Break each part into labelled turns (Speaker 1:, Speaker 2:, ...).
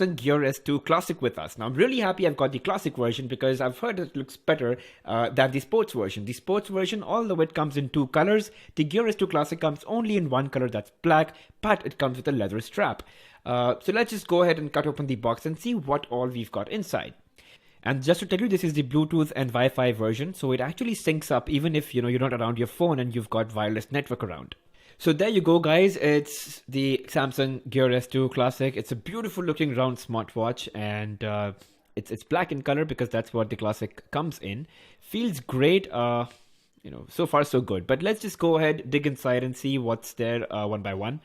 Speaker 1: Gear S2 Classic with us. Now I'm really happy I've got the Classic version because I've heard it looks better than the Sports version. The Sports version, although it comes in two colors, the Gear S2 Classic comes only in one color, that's black, but it comes with a leather strap. So let's just go ahead and cut open the box and see what all we've got inside. And just to tell you, this is the Bluetooth and Wi-Fi version, so it actually syncs up even if you're not around your phone and you've got wireless network around. So there you go, guys. It's the Samsung Gear S2 Classic. It's a beautiful looking round smartwatch, and it's black in color because that's what the Classic comes in. Feels great. So far so good. But let's just go ahead, dig inside and see what's there one by one.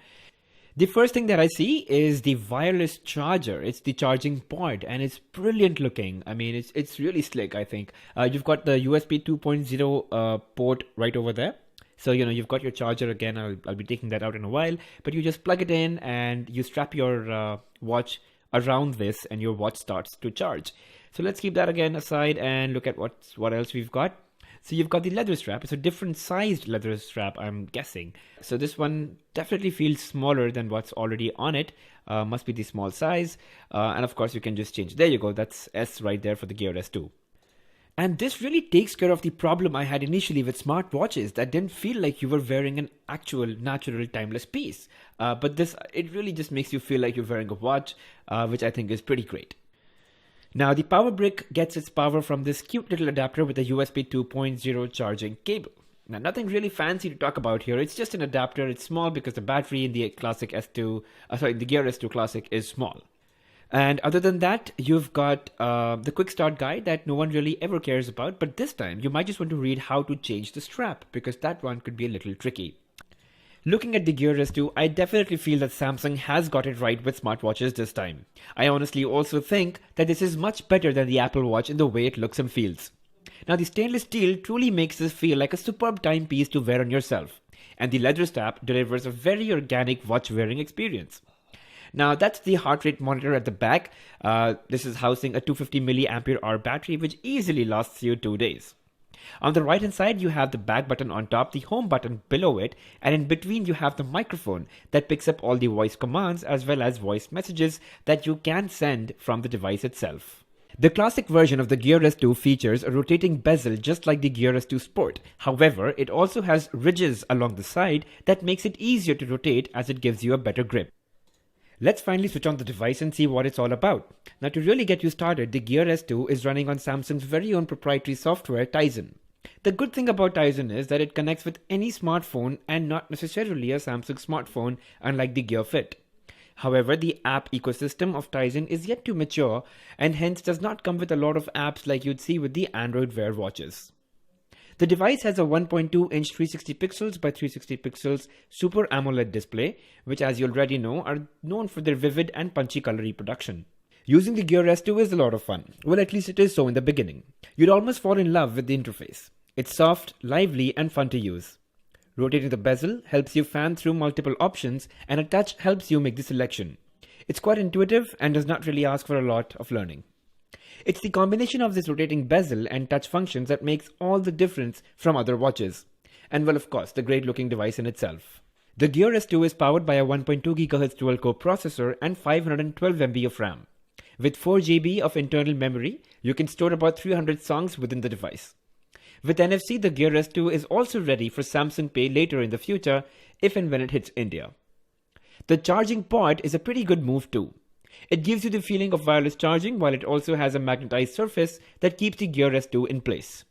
Speaker 1: The first thing that I see is the wireless charger. It's the charging port, and it's brilliant looking. I mean, it's really slick, I think. You've got the USB 2.0 port right over there. So, you've got your charger again. I'll be taking that out in a while. But you just plug it in and you strap your watch around this and your watch starts to charge. So let's keep that again aside and look at what else we've got. So you've got the leather strap. It's a different sized leather strap, I'm guessing. So this one definitely feels smaller than what's already on it. Must be the small size. And of course, you can just change. There you go. That's S right there for the Gear S2. And this really takes care of the problem I had initially with smartwatches that didn't feel like you were wearing an actual, natural, timeless piece. But it really just makes you feel like you're wearing a watch, which I think is pretty great. Now, the power brick gets its power from this cute little adapter with a USB 2.0 charging cable. Now, nothing really fancy to talk about here. It's just an adapter. It's small because the battery in the the Gear S2 Classic is small. And other than that, you've got the quick start guide that no one really ever cares about. But this time, you might just want to read how to change the strap because that one could be a little tricky. Looking at the Gear S2, I definitely feel that Samsung has got it right with smartwatches this time. I honestly also think that this is much better than the Apple Watch in the way it looks and feels. Now, the stainless steel truly makes this feel like a superb timepiece to wear on yourself. And the leather strap delivers a very organic watch wearing experience. Now, that's the heart rate monitor at the back. This is housing a 250 mAh battery, which easily lasts you 2 days. On the right hand side, you have the back button on top, the home button below it, and in between you have the microphone that picks up all the voice commands as well as voice messages that you can send from the device itself. The classic version of the Gear S2 features a rotating bezel just like the Gear S2 Sport. However, it also has ridges along the side that makes it easier to rotate as it gives you a better grip. Let's finally switch on the device and see what it's all about. Now, to really get you started, the Gear S2 is running on Samsung's very own proprietary software, Tizen. The good thing about Tizen is that it connects with any smartphone and not necessarily a Samsung smartphone, unlike the Gear Fit. However, the app ecosystem of Tizen is yet to mature and hence does not come with a lot of apps like you'd see with the Android Wear watches. The device has a 1.2-inch 360 pixels by 360 pixels Super AMOLED display, which as you already know are known for their vivid and punchy color reproduction. Using the Gear S2 is a lot of fun. Well, at least it is so in the beginning. You'd almost fall in love with the interface. It's soft, lively, and fun to use. Rotating the bezel helps you fan through multiple options, and a touch helps you make the selection. It's quite intuitive and does not really ask for a lot of learning. It's the combination of this rotating bezel and touch functions that makes all the difference from other watches. And well, of course, the great looking device in itself. The Gear S2 is powered by a 1.2 GHz dual-core processor and 512 MB of RAM. With 4 GB of internal memory, you can store about 300 songs within the device. With NFC, the Gear S2 is also ready for Samsung Pay later in the future, if and when it hits India. The charging port is a pretty good move too. It gives you the feeling of wireless charging while it also has a magnetized surface that keeps the Gear S2 in place.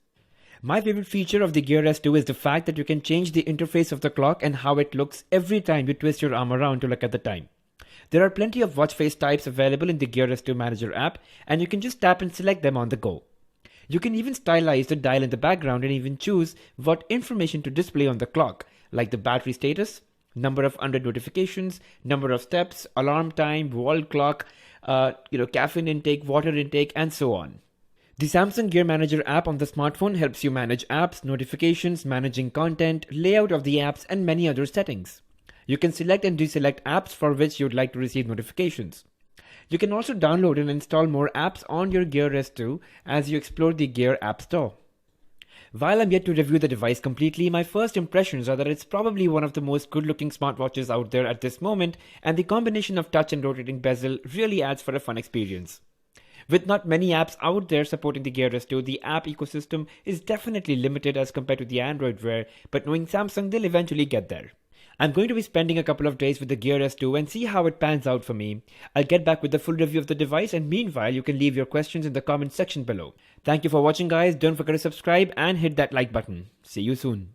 Speaker 1: My favorite feature of the Gear S2 is the fact that you can change the interface of the clock and how it looks every time you twist your arm around to look at the time. There are plenty of watch face types available in the Gear S2 Manager app, and you can just tap and select them on the go. You can even stylize the dial in the background and even choose what information to display on the clock, like the battery status, number of unread notifications, number of steps, alarm time, wall clock, caffeine intake, water intake, and so on. The Samsung Gear Manager app on the smartphone helps you manage apps, notifications, managing content, layout of the apps, and many other settings. You can select and deselect apps for which you'd like to receive notifications. You can also download and install more apps on your Gear S2 as you explore the Gear App Store. While I'm yet to review the device completely, my first impressions are that it's probably one of the most good-looking smartwatches out there at this moment, and the combination of touch and rotating bezel really adds for a fun experience. With not many apps out there supporting the Gear S2, the app ecosystem is definitely limited as compared to the Android Wear, but knowing Samsung, they'll eventually get there. I'm going to be spending a couple of days with the Gear S2 and see how it pans out for me. I'll get back with the full review of the device, and meanwhile you can leave your questions in the comment section below. Thank you for watching guys, don't forget to subscribe and hit that like button. See you soon.